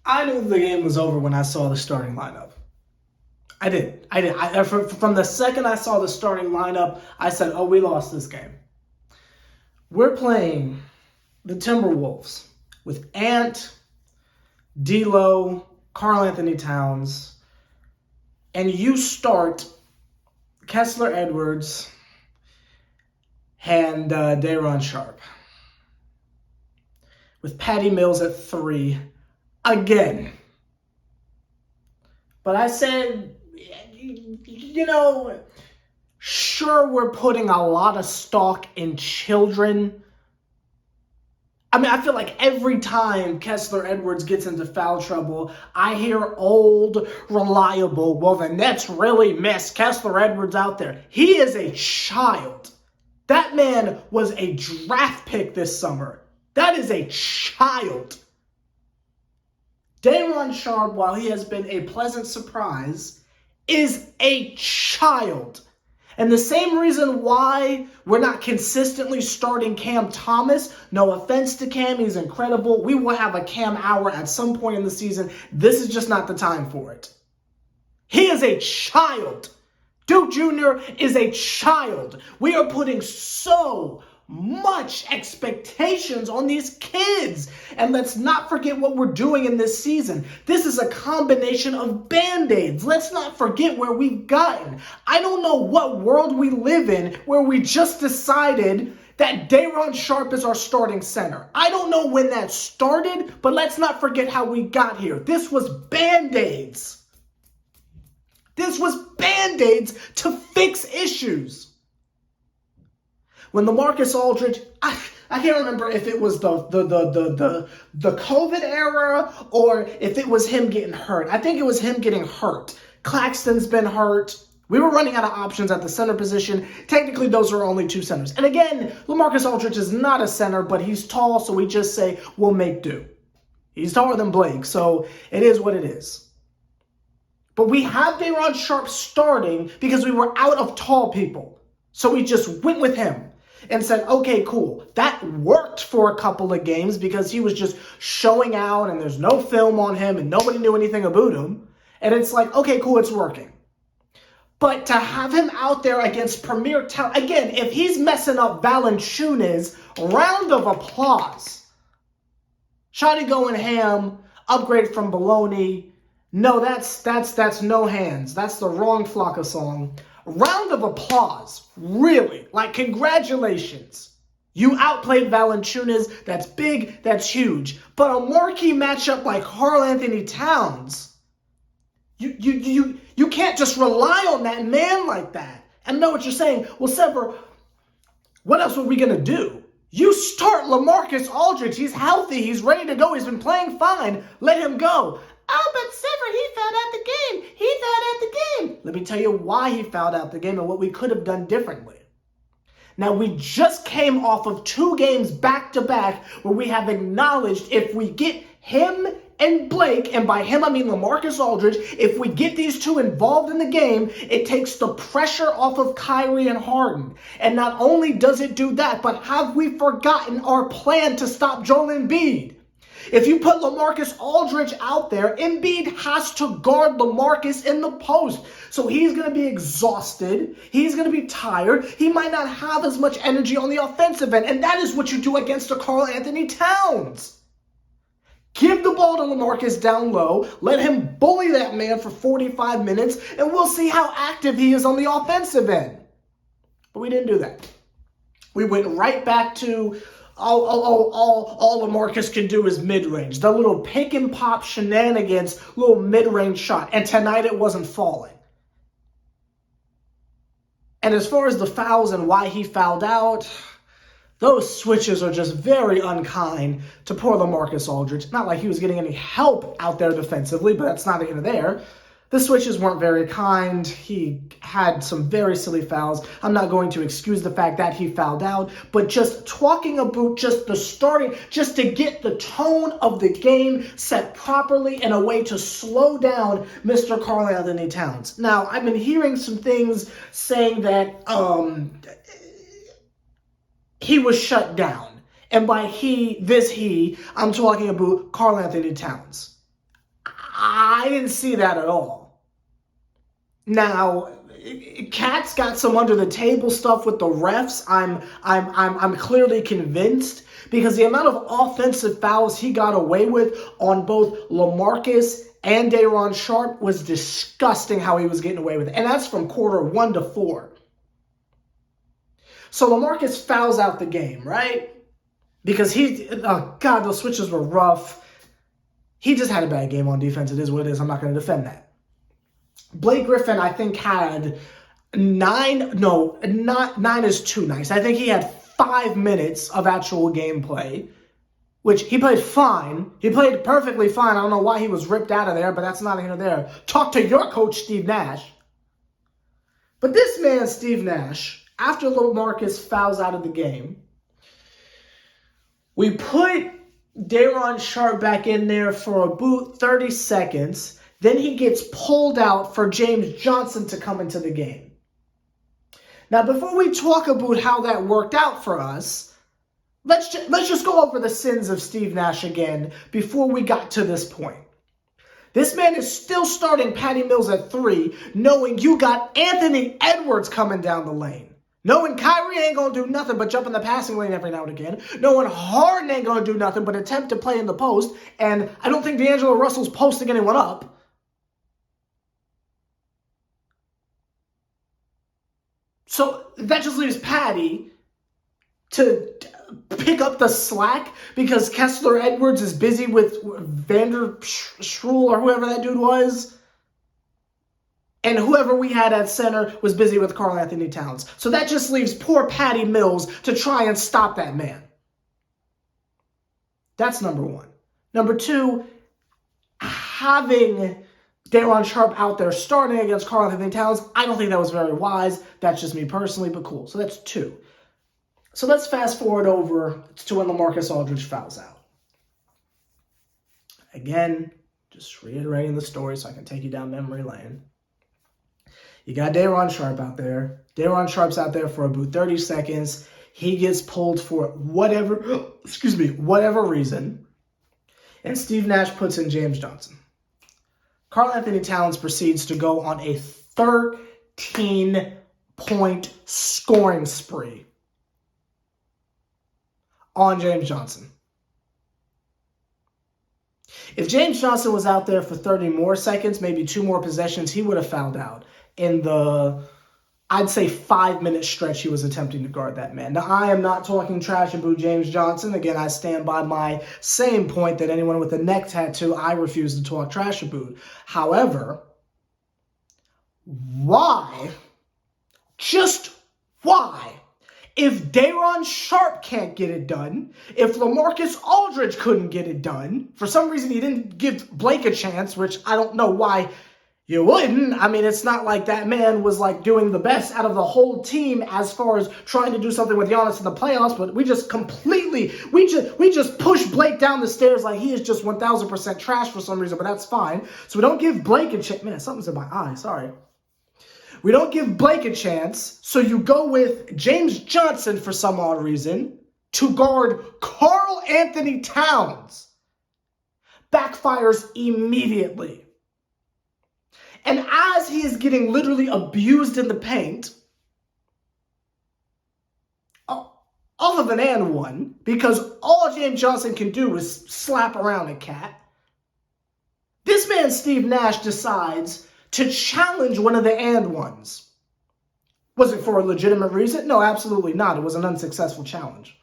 I knew the game was over when I saw the starting lineup. I did. From the second I saw the starting lineup, I said, oh, we lost this game. We're playing the Timberwolves with Ant, D'Lo, Karl Anthony Towns, and you start Kessler Edwards and Day'Ron Sharpe with Patty Mills at 3 again. But I said, sure, we're putting a lot of stock in children. I mean, I feel like every time Kessler Edwards gets into foul trouble, I hear old, reliable, well, the Nets really miss Kessler Edwards out there. He is a child. That man was a draft pick this summer. That is a child. Day'Ron Sharpe, while he has been a pleasant surprise, is a child. And the same reason why we're not consistently starting Cam Thomas, no offense to Cam, he's incredible. We will have a Cam hour at some point in the season. This is just not the time for it. He is a child. Duke Jr. is a child. We are putting so much expectations on these kids. And let's not forget what we're doing in this season. This is a combination of Band-Aids. Let's not forget where we've gotten. I don't know what world we live in where we just decided that Day'Ron Sharpe is our starting center. I don't know when that started, but let's not forget how we got here. This was Band-Aids. This was Band-Aids to fix issues. When LaMarcus Aldridge, I can't remember if it was the COVID era or if it was him getting hurt. I think it was him getting hurt. Claxton's been hurt. We were running out of options at the center position. Technically, those are only 2 centers. And again, LaMarcus Aldridge is not a center, but he's tall, so we just say, we'll make do. He's taller than Blake, so it is what it is. But we have Day'Ron Sharpe starting because we were out of tall people. So we just went with him and said, okay, cool. That worked for a couple of games because he was just showing out and there's no film on him and nobody knew anything about him. And it's like, okay, cool, it's working. But to have him out there against premier talent, again, if he's messing up Valanciunas, round of applause. Shotty going ham, upgrade from Baloney. No, that's no hands. That's the wrong Flocka song. Round of applause, really. Like, congratulations. You outplayed Valanciunas. That's big, that's huge. But a marquee matchup like Karl Anthony Towns, you can't just rely on that man like that. I know what you're saying. Well, Sever, what else were we going to do? You start LaMarcus Aldridge. He's healthy. He's ready to go. He's been playing fine. Let him go. Oh, but Sever, he fouled out the game. He fouled out the game. Let me tell you why he fouled out the game and what we could have done differently. Now, we just came off of 2 games back-to-back where we have acknowledged if we get him and Blake, and by him I mean LaMarcus Aldridge, if we get these 2 involved in the game, it takes the pressure off of Kyrie and Harden. And not only does it do that, but have we forgotten our plan to stop Joel Embiid? If you put LaMarcus Aldridge out there, Embiid has to guard LaMarcus in the post. So he's going to be exhausted. He's going to be tired. He might not have as much energy on the offensive end. And that is what you do against a Karl Anthony Towns. Give the ball to LaMarcus down low. Let him bully that man for 45 minutes. And we'll see how active he is on the offensive end. But we didn't do that. We went right back to all LaMarcus can do is mid-range. The little pick and pop shenanigans, little mid-range shot. And tonight it wasn't falling. And as far as the fouls and why he fouled out, those switches are just very unkind to poor LaMarcus Aldridge. Not like he was getting any help out there defensively, but that's neither here nor there. The switches weren't very kind. He had some very silly fouls. I'm not going to excuse the fact that he fouled out, but just talking about just the starting, just to get the tone of the game set properly in a way to slow down Mr. Karl Anthony Towns. Now, I've been hearing some things saying that he was shut down. And by he, I'm talking about Karl Anthony Towns. I didn't see that at all. Now, Cat's got some under the table stuff with the refs. I'm clearly convinced, because the amount of offensive fouls he got away with on both LaMarcus and Day'Ron Sharpe was disgusting how he was getting away with it. And that's from quarter 1 to 4. So LaMarcus fouls out the game, right? Because those switches were rough. He just had a bad game on defense. It is what it is. I'm not going to defend that. Blake Griffin, I think, had 9 is too nice. I think he had 5 minutes of actual gameplay, which he played fine. He played perfectly fine. I don't know why he was ripped out of there, but that's not here nor there. Talk to your coach, Steve Nash. But this man, Steve Nash, after LaMarcus fouls out of the game, we put Day'Ron Sharpe back in there for about 30 seconds. Then he gets pulled out for James Johnson to come into the game. Now, before we talk about how that worked out for us, let's just go over the sins of Steve Nash again before we got to this point. This man is still starting Patty Mills at 3, knowing you got Anthony Edwards coming down the lane. Knowing Kyrie ain't going to do nothing but jump in the passing lane every now and again. Knowing Harden ain't going to do nothing but attempt to play in the post. And I don't think D'Angelo Russell's posting anyone up. So that just leaves Patty to pick up the slack because Kessler Edwards is busy with Vanderschroel or whoever that dude was. And whoever we had at center was busy with Karl Anthony Towns. So that just leaves poor Patty Mills to try and stop that man. That's number 1. Number 2, having Day'Ron Sharpe out there starting against Karl Anthony Towns, I don't think that was very wise. That's just me personally, but cool. So that's 2. So let's fast forward over to when LaMarcus Aldridge fouls out. Again, just reiterating the story so I can take you down memory lane. You got Day'Ron Sharpe out there. Day'Ron Sharpe's out there for about 30 seconds. He gets pulled for whatever reason. And Steve Nash puts in James Johnson. Karl Anthony Towns proceeds to go on a 13-point scoring spree on James Johnson. If James Johnson was out there for 30 more seconds, maybe 2 more possessions, he would have fouled out in the, I'd say, 5-minute stretch he was attempting to guard that man. Now, I am not talking trash about James Johnson. Again, I stand by my same point that anyone with a neck tattoo, I refuse to talk trash about. However, why, just why, if Day'Ron Sharpe can't get it done, if LaMarcus Aldridge couldn't get it done, for some reason he didn't give Blake a chance, which I don't know why you wouldn't. I mean, it's not like that man was like doing the best out of the whole team as far as trying to do something with Giannis in the playoffs, but we just push Blake down the stairs like he is just 1,000% trash for some reason, but that's fine. So we don't give Blake a chance. Man, something's in my eye, sorry. We don't give Blake a chance, so you go with James Johnson for some odd reason to guard Karl Anthony Towns. Backfires immediately. And as he is getting literally abused in the paint, other than and one, because all James Johnson can do is slap around a cat, this man Steve Nash decides to challenge one of the and ones. Was it for a legitimate reason? No, absolutely not. It was an unsuccessful challenge.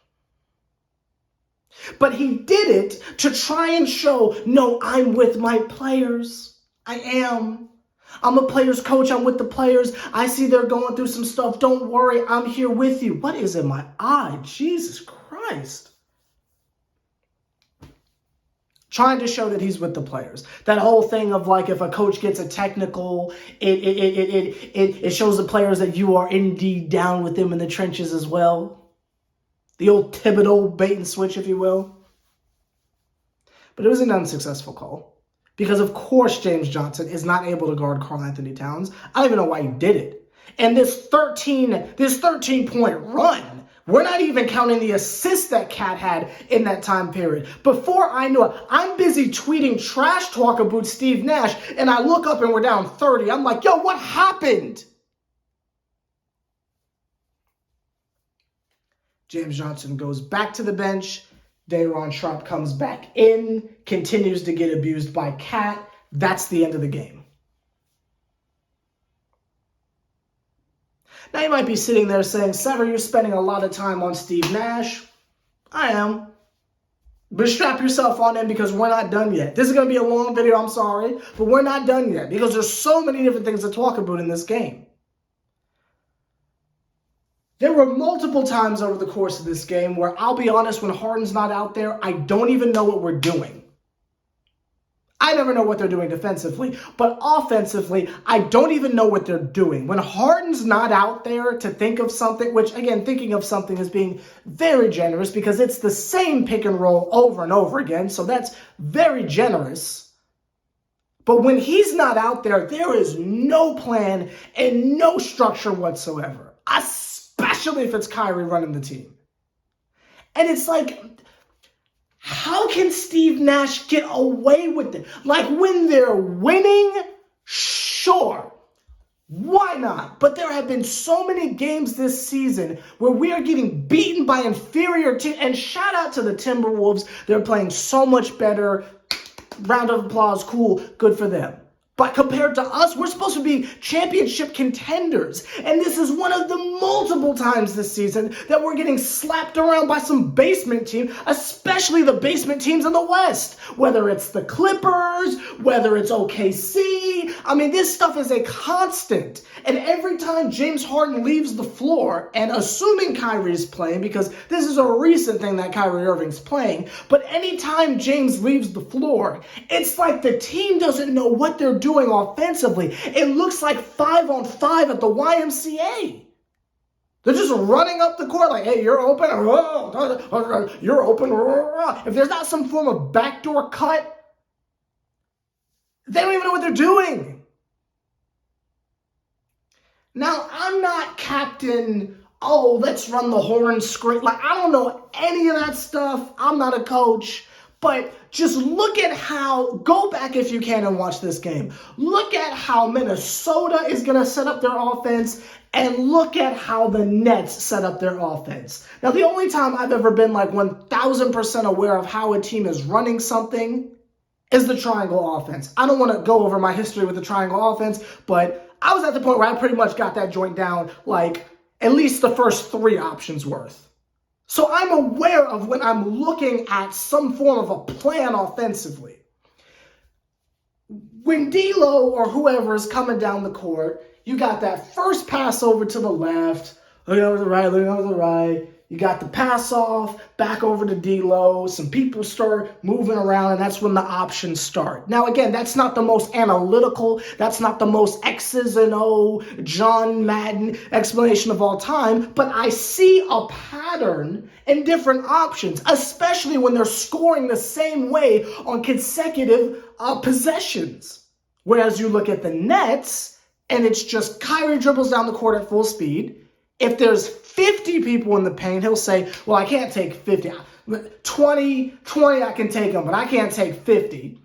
But he did it to try and show, no, I'm with my players. I am. I'm a player's coach. I'm with the players. I see they're going through some stuff. Don't worry. I'm here with you. What is in my eye? Jesus Christ. Trying to show that he's with the players. That whole thing of like if a coach gets a technical, it shows the players that you are indeed down with them in the trenches as well. The old Thibodeau bait and switch, if you will. But it was an unsuccessful call. Because, of course, James Johnson is not able to guard Karl Anthony Towns. I don't even know why he did it. And this 13-point run We're not even counting the assists that Cat had in that time period. Before I knew it, I'm busy tweeting trash talk about Steve Nash, and I look up and we're down 30. I'm like, yo, what happened? James Johnson goes back to the bench. Day'Ron Sharpe comes back in, continues to get abused by Cat. That's the end of the game. Now you might be sitting there saying, Sever, you're spending a lot of time on Steve Nash. I am. But strap yourself on in because we're not done yet. This is going to be a long video, I'm sorry. But we're not done yet because there's so many different things to talk about in this game. There were multiple times over the course of this game where, I'll be honest, when Harden's not out there, I don't even know what we're doing. I never know what they're doing defensively, but offensively, I don't even know what they're doing. When Harden's not out there to think of something, which again, thinking of something is being very generous because it's the same pick and roll over and over again, so that's very generous. But when he's not out there, there is no plan and no structure whatsoever, especially if it's Kyrie running the team. And it's like, how can Steve Nash get away with it? Like, when they're winning, sure, why not? But there have been so many games this season where we are getting beaten by inferior teams. And shout out to the Timberwolves. They're playing so much better. Round of applause, cool, good for them. But compared to us, we're supposed to be championship contenders. And this is one of the multiple times this season that we're getting slapped around by some basement team, especially the basement teams in the West. Whether it's the Clippers, whether it's OKC. I mean, this stuff is a constant. And every time James Harden leaves the floor, and assuming Kyrie's playing, because this is a recent thing that Kyrie Irving's playing, but anytime James leaves the floor, it's like the team doesn't know what they're doing offensively. It looks like 5-on-5 at the YMCA. They're just running up the court like, hey, you're open. You're open. If there's not some form of backdoor cut, they don't even know what they're doing. Now, I'm not captain, oh, let's run the horn screen. Like, I don't know any of that stuff. I'm not a coach. But just look at how, go back if you can and watch this game. Look at how Minnesota is going to set up their offense, and look at how the Nets set up their offense. Now, the only time I've ever been like 1,000% aware of how a team is running something is the triangle offense. I don't want to go over my history with the triangle offense, but I was at the point where I pretty much got that joint down, like at least the first 3 options worth. So I'm aware of when I'm looking at some form of a plan offensively. When D'Lo or whoever is coming down the court, you got that first pass over to the left, looking over to the right, looking over to the right. You got the pass off, back over to D'Lo. Some people start moving around, and that's when the options start. Now, again, that's not the most analytical, that's not the most X's and O, John Madden explanation of all time, but I see a pattern in different options, especially when they're scoring the same way on consecutive possessions. Whereas you look at the Nets, and it's just Kyrie dribbles down the court at full speed. If there's 50 people in the paint, he'll say, well, I can't take 50. 20 I can take them, but I can't take 50.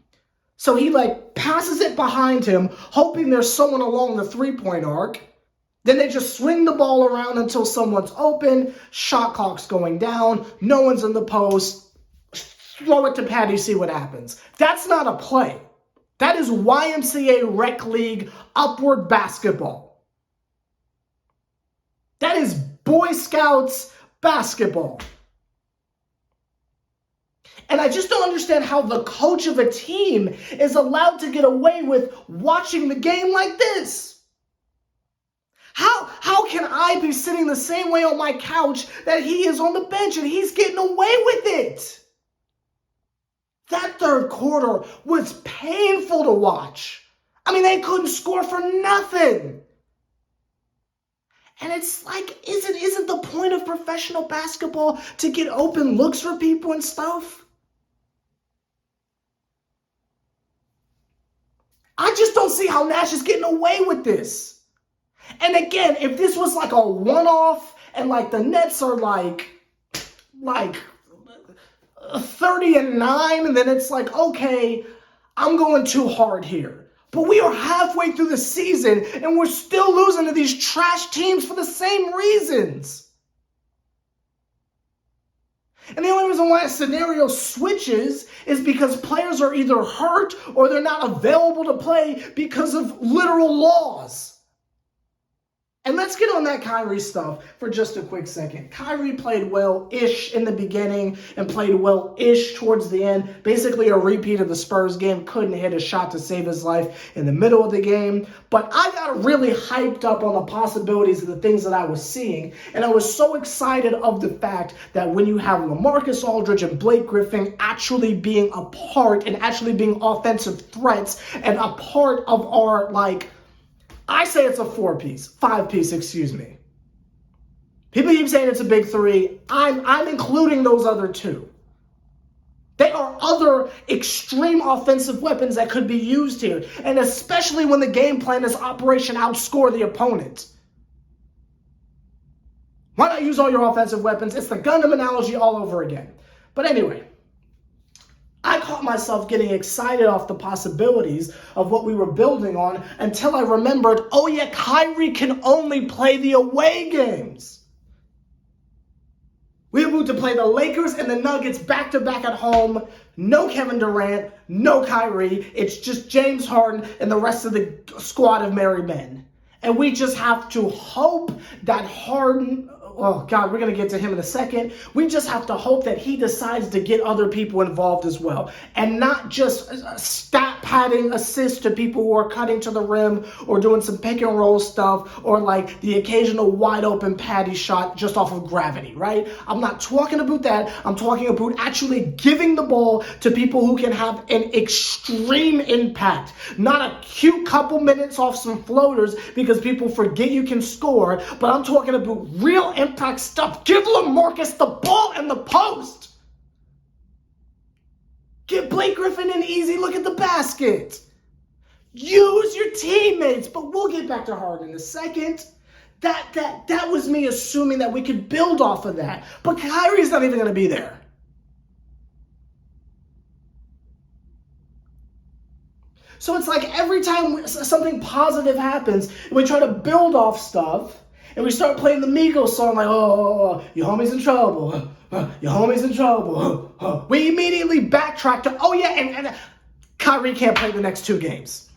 So he like passes it behind him, hoping there's someone along the three-point arc. Then they just swing the ball around until someone's open, shot clock's going down, no one's in the post, throw it to Patty, see what happens. That's not a play. That is YMCA Rec League upward basketball. That is Boy Scouts basketball. And I just don't understand how the coach of a team is allowed to get away with watching the game like this. How can I be sitting the same way on my couch that he is on the bench and he's getting away with it? That third quarter was painful to watch. I mean, they couldn't score for nothing. And it's like, isn't the point of professional basketball to get open looks for people and stuff? I just don't see how Nash is getting away with this. And again, if this was like a one-off and like the Nets are like 30-9, and then it's like, okay, I'm going too hard here. But we are halfway through the season, and we're still losing to these trash teams for the same reasons. And the only reason why a scenario switches is because players are either hurt or they're not available to play because of literal laws. And let's get on that Kyrie stuff for just a quick second. Kyrie played well-ish in the beginning and played well-ish towards the end. Basically a repeat of the Spurs game. Couldn't hit a shot to save his life in the middle of the game. But I got really hyped up on the possibilities of the things that I was seeing. And I was so excited of the fact that when you have LaMarcus Aldridge and Blake Griffin actually being a part and actually being offensive threats and a part of our, I say it's a 5-piece, excuse me. People keep saying it's a big three. I'm including those other two. There are other extreme offensive weapons that could be used here, and especially when the game plan is Operation Outscore the opponent. Why not use all your offensive weapons? It's the Gundam analogy all over again. But anyway, I caught myself getting excited off the possibilities of what we were building on until I remembered, oh yeah, Kyrie can only play the away games. We moved to play the Lakers and the Nuggets back-to-back at home. No Kevin Durant, no Kyrie. It's just James Harden and the rest of the squad of merry men. And we just have to hope that Harden, oh God, we're going to get to him in a second. We just have to hope that he decides to get other people involved as well. And not just stat padding assists to people who are cutting to the rim or doing some pick and roll stuff or like the occasional wide open patty shot just off of gravity, right? I'm not talking about that. I'm talking about actually giving the ball to people who can have an extreme impact. Not a cute couple minutes off some floaters because people forget you can score, but I'm talking about real impact stuff. Give LaMarcus the ball in the post. Give Blake Griffin an easy look at the basket. Use your teammates, but we'll get back to Harden in a second. That was me assuming that we could build off of that, but Kyrie's not even going to be there. So it's like every time something positive happens, we try to build off stuff, and we start playing the Migos song like, oh, your homie's in trouble. Your homie's in trouble. We immediately backtrack to, oh yeah, and Kyrie can't play the next 2 games.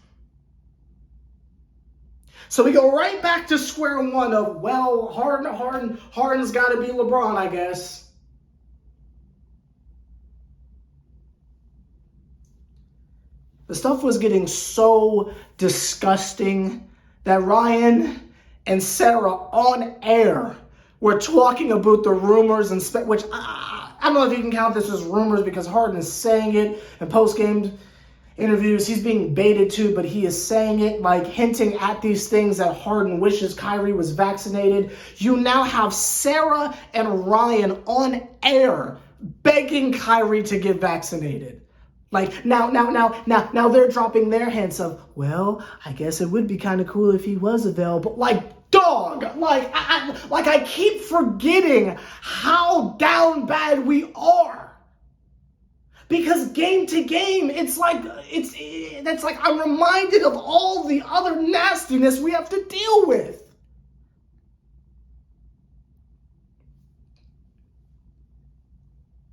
So we go right back to square one of, well, Harden's got to be LeBron, I guess. The stuff was getting so disgusting that Ryan and Sarah on air were talking about the rumors, and which I don't know if you can count this as rumors because Harden is saying it in post-game interviews. He's being baited too, but he is saying it, like hinting at these things that Harden wishes Kyrie was vaccinated. You now have Sarah and Ryan on air begging Kyrie to get vaccinated. Like, now they're dropping their hints of, well, I guess it would be kind of cool if he was available. Like, dog, I keep forgetting how down bad we are. Because game to game, that's like I'm reminded of all the other nastiness we have to deal with.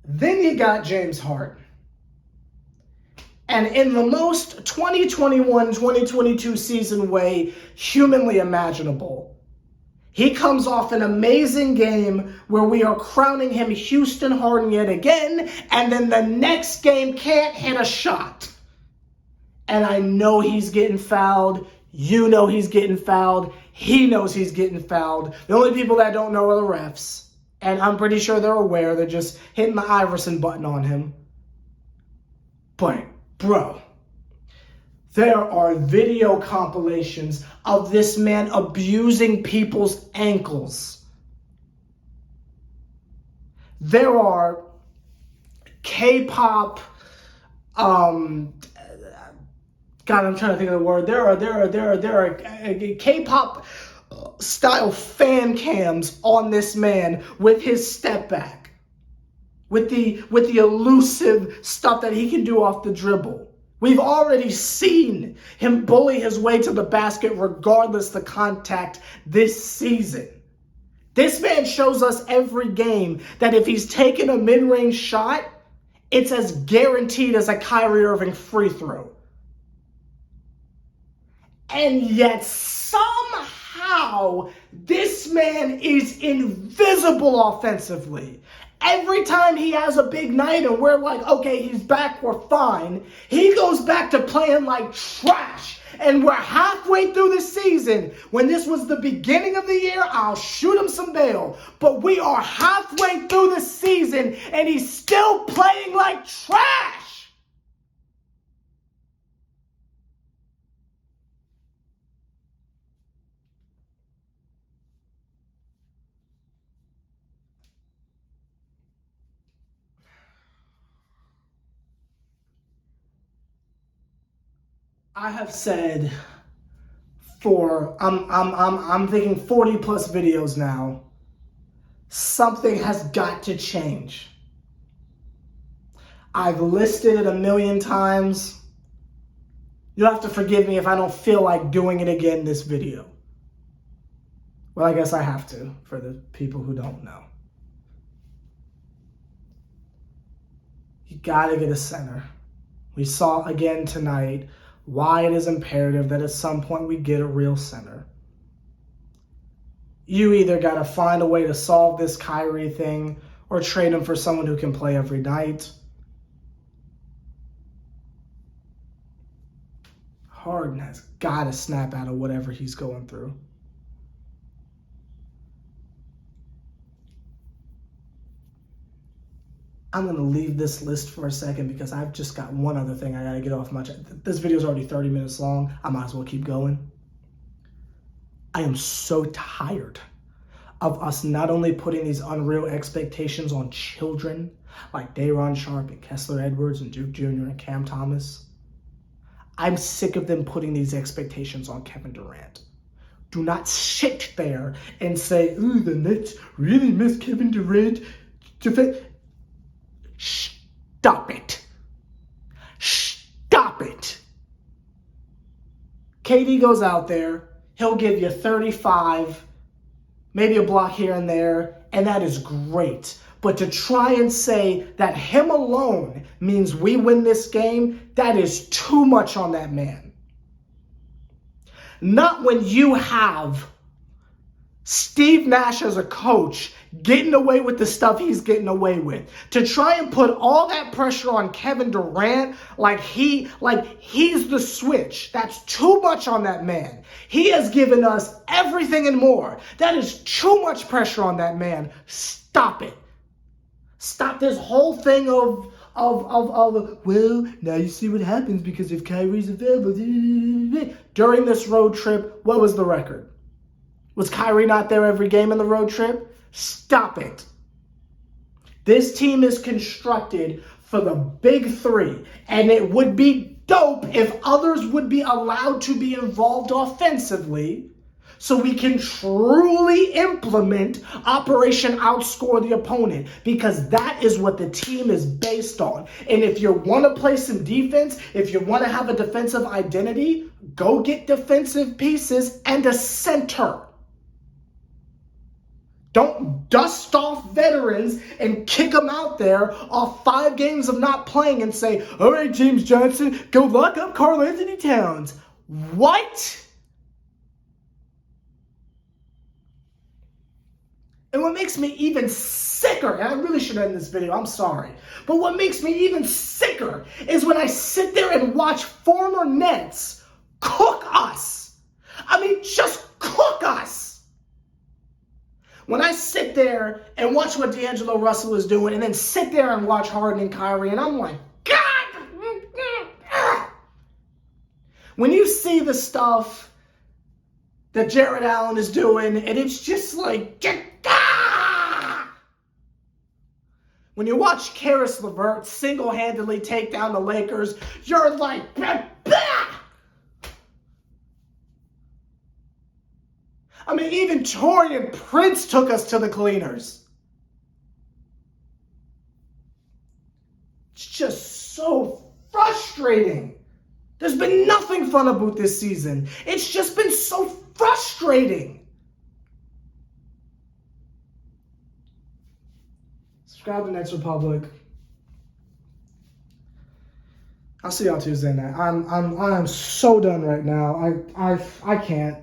Then you got James Harden. And in the most 2021-2022 season way humanly imaginable, he comes off an amazing game where we are crowning him Houston Harden yet again, and then the next game can't hit a shot. And I know he's getting fouled. You know he's getting fouled. He knows he's getting fouled. The only people that don't know are the refs. And I'm pretty sure they're aware. They're just hitting the Iverson button on him. But bro, there are video compilations of this man abusing people's ankles. There are K-pop, God, I'm trying to think of the word. There are K-pop style fan cams on this man with his step back, with the elusive stuff that he can do off the dribble. We've already seen him bully his way to the basket regardless the contact this season. This man shows us every game that if he's taking a mid-range shot, it's as guaranteed as a Kyrie Irving free throw. And yet somehow this man is invisible offensively. Every time he has a big night and we're like, okay, he's back, we're fine, he goes back to playing like trash. And we're halfway through the season. When this was the beginning of the year, I'll shoot him some bail. But we are halfway through the season and he's still playing like trash. I have said for I'm thinking 40 plus videos now, something has got to change. I've listed it a million times. You'll have to forgive me if I don't feel like doing it again this video. Well, I guess I have to for the people who don't know. You gotta get a center. We saw again tonight why it is imperative that at some point we get a real center. You either got to find a way to solve this Kyrie thing or trade him for someone who can play every night. Harden has got to snap out of whatever he's going through. I'm going to leave this list for a second because I've just got one other thing I got to get off my chest. This video is already 30 minutes long. I might as well keep going. I am so tired of us not only putting these unreal expectations on children like Day'Ron Sharpe and Kessler Edwards and Duke Jr. and Cam Thomas. I'm sick of them putting these expectations on Kevin Durant. Do not sit there and say, ooh, the Nets really miss Kevin Durant. Stop it. Stop it. KD goes out there, he'll give you 35, maybe a block here and there, and that is great. But to try and say that him alone means we win this game, that is too much on that man. Not when you have Steve Nash as a coach getting away with the stuff he's getting away with. To try and put all that pressure on Kevin Durant like he's the switch. That's too much on that man. He has given us everything and more. That is too much pressure on that man. Stop it. Stop this whole thing of well, now you see what happens because if Kyrie's available. During this road trip, what was the record? Was Kyrie not there every game in the road trip? Stop it. This team is constructed for the big three, and it would be dope if others would be allowed to be involved offensively so we can truly implement Operation Outscore the Opponent, because that is what the team is based on. And if you want to play some defense, if you want to have a defensive identity, go get defensive pieces and a center. Don't dust off veterans and kick them out there off 5 games of not playing and say, all right, James Johnson, go lock up Karl Anthony Towns. What? And what makes me even sicker, and I really should end this video, I'm sorry, but what makes me even sicker is when I sit there and watch former Nets cook us. I mean, just cook us. When I sit there and watch what D'Angelo Russell is doing and then sit there and watch Harden and Kyrie, and I'm like, God! When you see the stuff that Jared Allen is doing, and it's just like, when you watch Karis LeVert single-handedly take down the Lakers, you're like, bah! I mean, even Torian Prince took us to the cleaners. It's just so frustrating. There's been nothing fun about this season. It's just been so frustrating. Subscribe to Nets Republic. I'll see y'all Tuesday night. I'm so done right now. I can't.